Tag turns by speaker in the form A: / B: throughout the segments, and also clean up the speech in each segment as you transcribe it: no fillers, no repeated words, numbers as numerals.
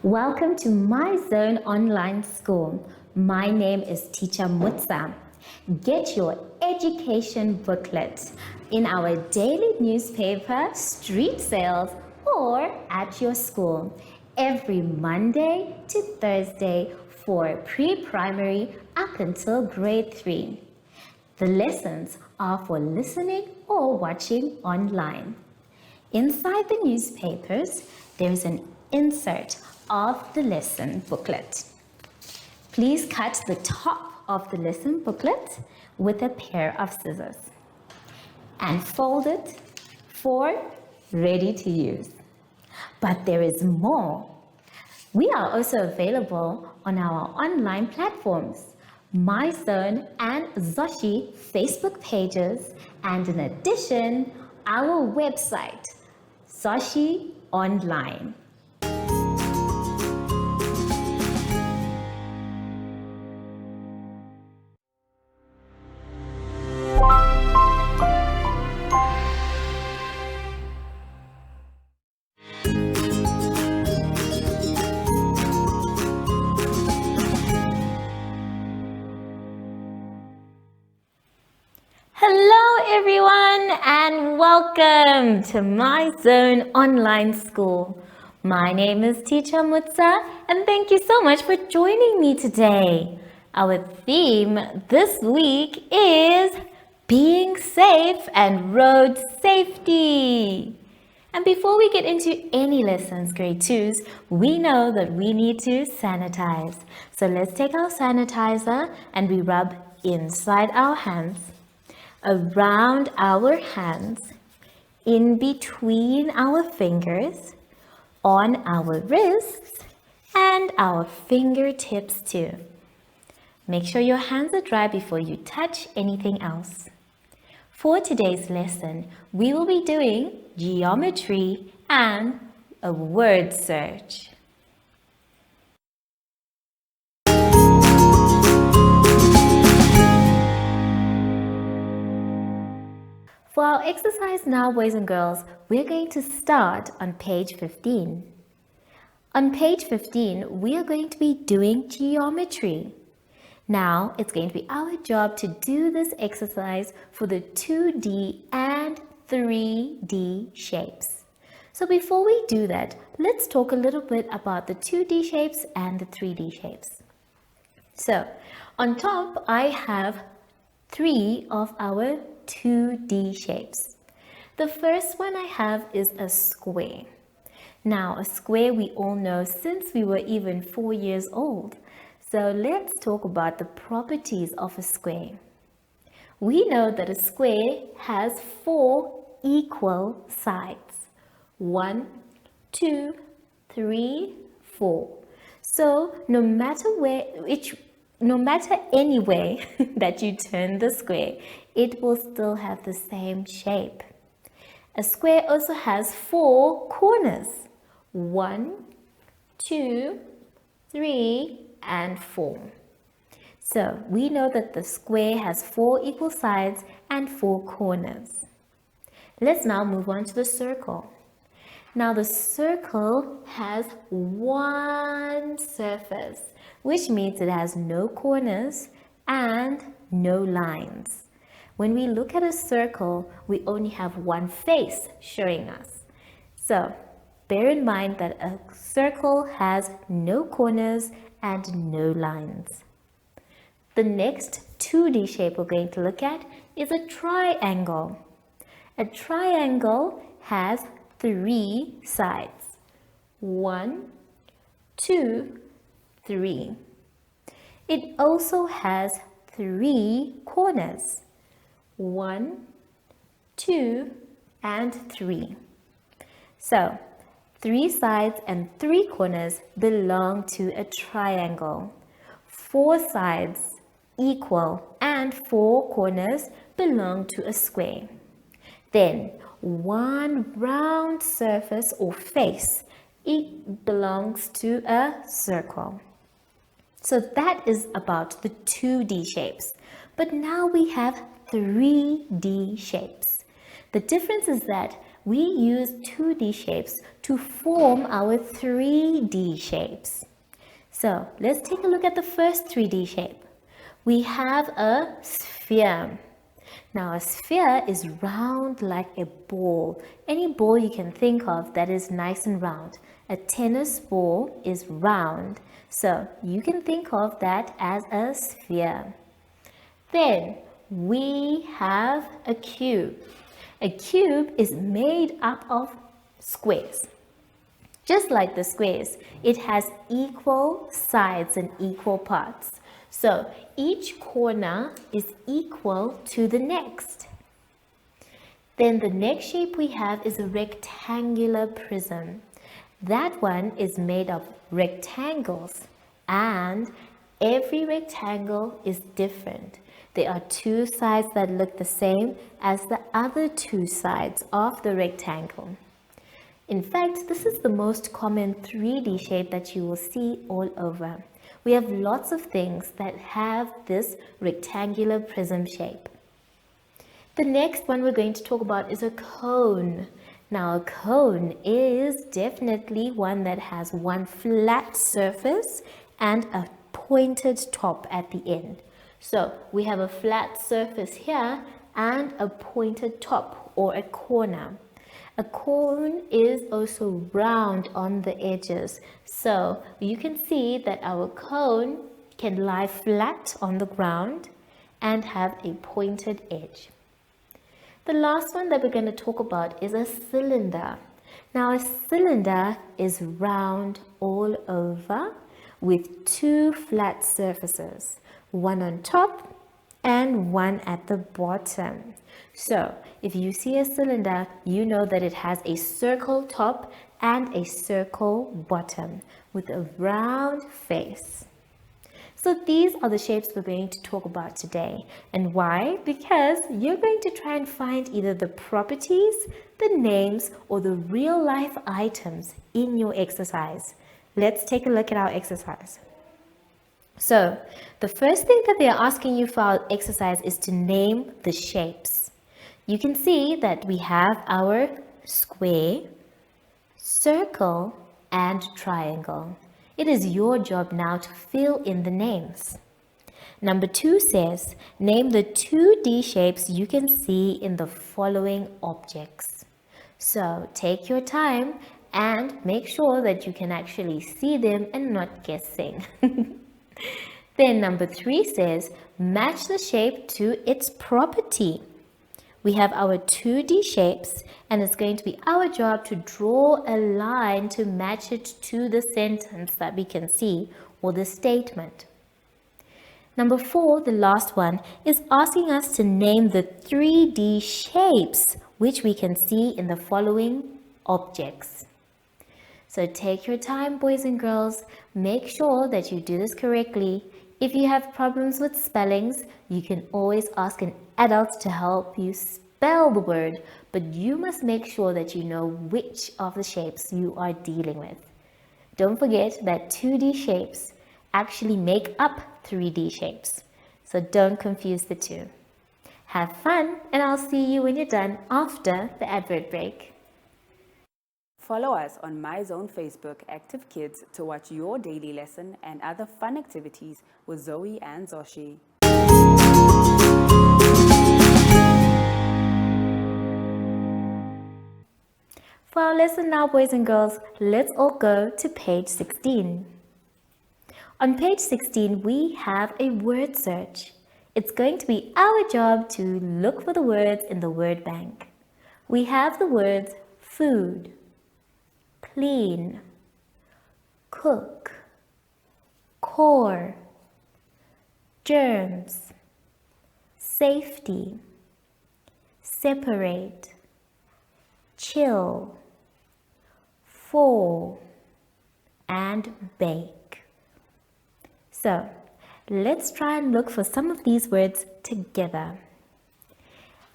A: Welcome to My Zone Online School. My name is Teacher Mutsa. Get your education booklet in our daily newspaper, street sales, or at your school every Monday to Thursday for pre-primary up until grade 3. The lessons are for listening or watching online. Inside the newspapers, there is an insert of the lesson booklet. Please cut the top of the lesson booklet with a pair of scissors and fold it for ready to use. But there is more. We are also available on our online platforms, MyZone and Zoshi Facebook pages, and in addition, our website, Zoshi Online. Hello everyone and welcome to My Zone Online School. My name is Teacher Mutsa and thank you so much for joining me today. Our theme this week is being safe and road safety. And before we get into any lessons, grade 2s, we know that we need to sanitize. So let's take our sanitizer and we rub inside our hands, around our hands, in between our fingers, on our wrists, and our fingertips too. Make sure your hands are dry before you touch anything else. For today's lesson, we will be doing geometry and a word search. For our exercise now, boys and girls, we're going to start on page 15. On page 15, we are going to be doing geometry. Now, it's going to be our job to do this exercise for the 2D and 3D shapes. So before we do that, let's talk a little bit about the 2D shapes and the 3D shapes. So, on top, I have 3 of our 2D shapes. The first one I have is a square. Now, a square we all know since we were even 4 years old. So let's talk about the properties of a square. We know that a square has 4 equal sides. 1, 2, 3, 4. So no matter any way that you turn the square, it will still have the same shape. A square also has 4 corners. 1, 2, 3, and 4. So we know that the square has 4 equal sides and 4 corners. Let's now move on to the circle. Now the circle has 1 surface, which means it has no corners and no lines. When we look at a circle, we only have 1 face showing us. So bear in mind that a circle has no corners and no lines. The next 2D shape we're going to look at is a triangle. A triangle has 3 sides. 1, 2, 3. It also has 3 corners. 1, 2, and 3. So 3 sides and 3 corners belong to a triangle. 4 sides equal and 4 corners belong to a square. Then 1 round surface or face, it belongs to a circle. So that is about the 2D shapes. But now we have 3D shapes. The difference is that we use 2D shapes to form our 3D shapes. So let's take a look at the first 3D shape. We have a sphere. Now a sphere is round like a ball. Any ball you can think of that is nice and round. A tennis ball is round. So you can think of that as a sphere. Then we have a cube. A cube is made up of squares. Just like the squares, it has equal sides and equal parts. So each corner is equal to the next. Then the next shape we have is a rectangular prism. That one is made of rectangles, and every rectangle is different. There are two sides that look the same as the other two sides of the rectangle. In fact, this is the most common 3D shape that you will see all over. We have lots of things that have this rectangular prism shape. The next one we're going to talk about is a cone. Now, a cone is definitely one that has one flat surface and a pointed top at the end. So we have a flat surface here and a pointed top or a corner. A cone is also round on the edges. So you can see that our cone can lie flat on the ground and have a pointed edge. The last one that we're going to talk about is a cylinder. Now a cylinder is round all over with two flat surfaces, one on top and one at the bottom. So if you see a cylinder, you know that it has a circle top and a circle bottom with a round face. So these are the shapes we're going to talk about today. And why? Because you're going to try and find either the properties, the names, or the real life items in your exercise. Let's take a look at our exercise. So the first thing that they're asking you for our exercise is to name the shapes. You can see that we have our square, circle, and triangle. It is your job now to fill in the names. Number 2 says, name the 2D shapes you can see in the following objects. So take your time and make sure that you can actually see them and not guessing. Then number 3 says, match the shape to its property. We have our 2D shapes and it's going to be our job to draw a line to match it to the sentence that we can see or the statement. Number 4, the last one, is asking us to name the 3D shapes which we can see in the following objects. So take your time, boys and girls. Make sure that you do this correctly. If you have problems with spellings, you can always ask an adult to help you spell the word, but you must make sure that you know which of the shapes you are dealing with. Don't forget that 2D shapes actually make up 3D shapes, so don't confuse the two. Have fun, and I'll see you when you're done after the advert break.
B: Follow us on MyZone Facebook Active Kids to watch your daily lesson and other fun activities with Zoe and Zoshi.
A: For our lesson now, boys and girls, let's all go to page 16. On page 16, we have a word search. It's going to be our job to look for the words in the word bank. We have the words food, clean, cook, core, germs, safety, separate, chill, fall, and bake. So let's try and look for some of these words together.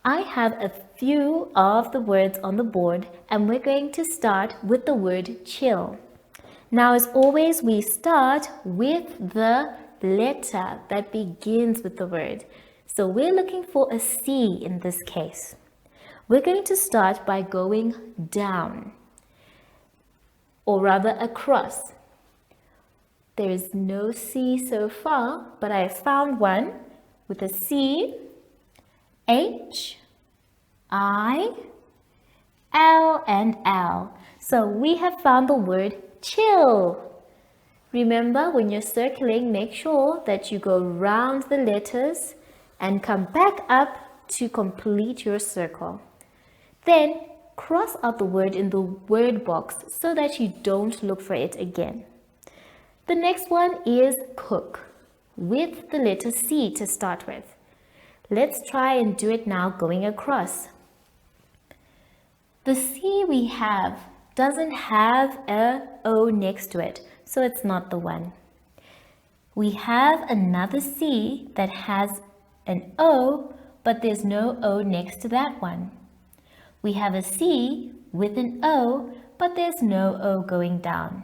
A: I have a few of the words on the board and we're going to start with the word chill. Now, as always, we start with the letter that begins with the word. So we're looking for a C in this case. We're going to start by going down. or rather a cross. There is no C so far, but I found one with a C, H, I, L, and L. So we have found the word chill. Remember, when you're circling, make sure that you go round the letters and come back up to complete your circle. Then cross out the word in the word box so that you don't look for it again. The next one is cook, with the letter C to start with. Let's try and do it now going across. The C we have doesn't have a O next to it, so it's not the one. We have another C that has an O, but there's no O next to that one. We have a C with an O, but there's no O going down.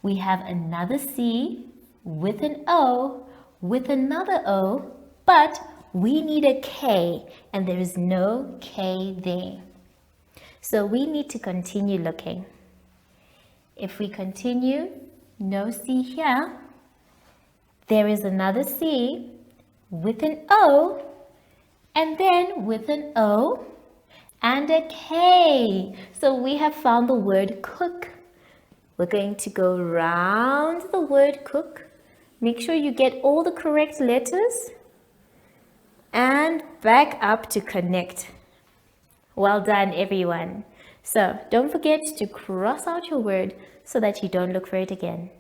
A: We have another C with an O, with another O, but we need a K, and there is no K there. So we need to continue looking. If we continue, no C here. There is another C with an O, and then with an O and a K. So we have found the word cook. We're going to go round the word cook. Make sure you get all the correct letters and back up to connect. Well done, everyone. So don't forget to cross out your word so that you don't look for it again.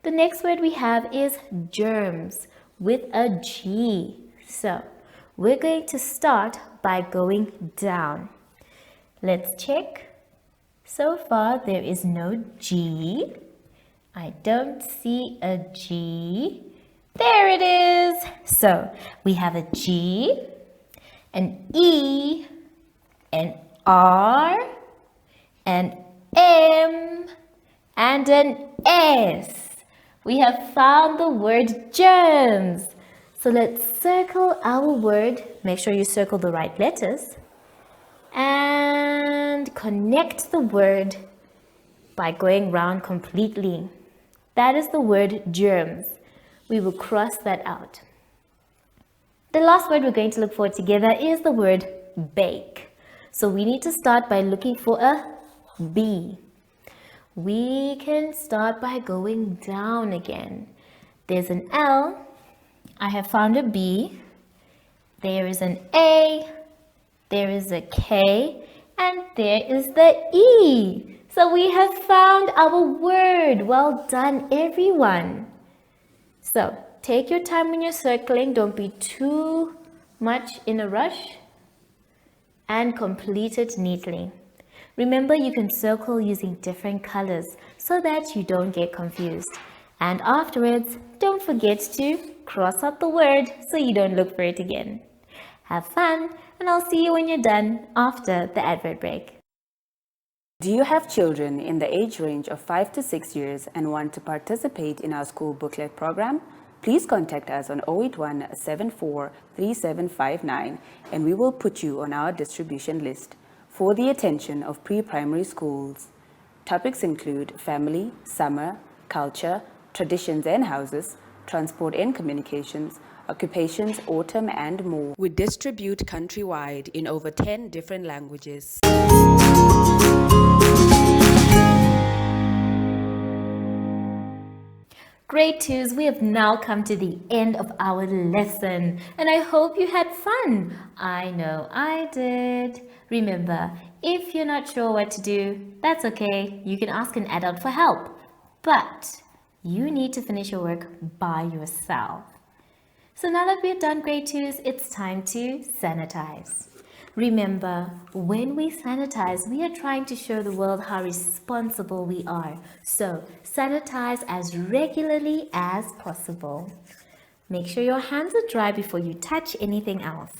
A: The next word we have is germs with a G. So we're going to start by going down. Let's check. So far, there is no G. I don't see a G. There it is. So we have a G, an E, an R, an M, and an S. We have found the word germs. So let's circle our word. Make sure you circle the right letters. And connect the word by going round completely. That is the word germs. We will cross that out. The last word we're going to look for together is the word bake. So we need to start by looking for a B. We can start by going down again. There's an L. I have found a B. There is an A. There is a K, and there is the E. So we have found our word. Well done, everyone. So take your time when you're circling. Don't be too much in a rush, and complete it neatly. Remember, you can circle using different colors so that you don't get confused. And afterwards, don't forget to cross out the word so you don't look for it again. Have fun, and I'll see you when you're done after the advert break.
B: Do you have children in the age range of 5 to 6 years and want to participate in our school booklet program? Please contact us on 081 74 3759 and we will put you on our distribution list for the attention of pre-primary schools. Topics include family, summer, culture, traditions and houses, transport and communications, occupations, autumn, and more. We distribute countrywide in over 10 different languages.
A: Grade 2s, we have now come to the end of our lesson, and I hope you had fun. I know I did. Remember, if you're not sure what to do, that's okay. You can ask an adult for help, but you need to finish your work by yourself. So now that we've done grade 2s, it's time to sanitize. Remember, when we sanitize, we are trying to show the world how responsible we are. So sanitize as regularly as possible. Make sure your hands are dry before you touch anything else.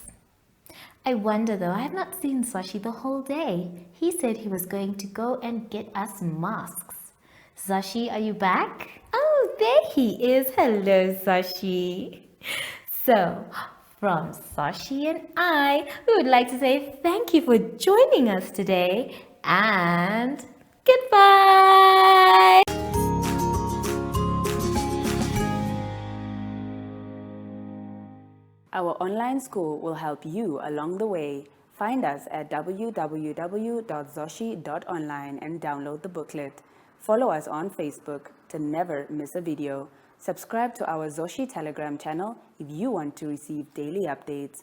A: I wonder though, I have not seen Zashi the whole day. He said he was going to go and get us masks. Zashi, are you back? Oh, there he is. Hello, Zashi. So, from Zashi and I, we would like to say thank you for joining us today, and Goodbye!
B: Our online school will help you along the way. Find us at www.zoshi.online and download the booklet. Follow us on Facebook to never miss a video. Subscribe to our Zoshi Telegram channel if you want to receive daily updates.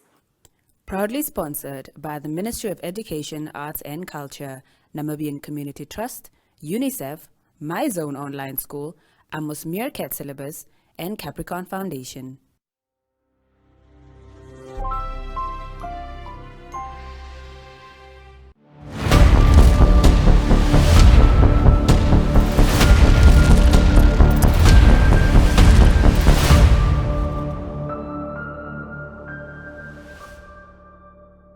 B: Proudly sponsored by the Ministry of Education, Arts and Culture, Namibian Community Trust, UNICEF, My Zone Online School, Amos Meerkat Syllabus, and Capricorn Foundation.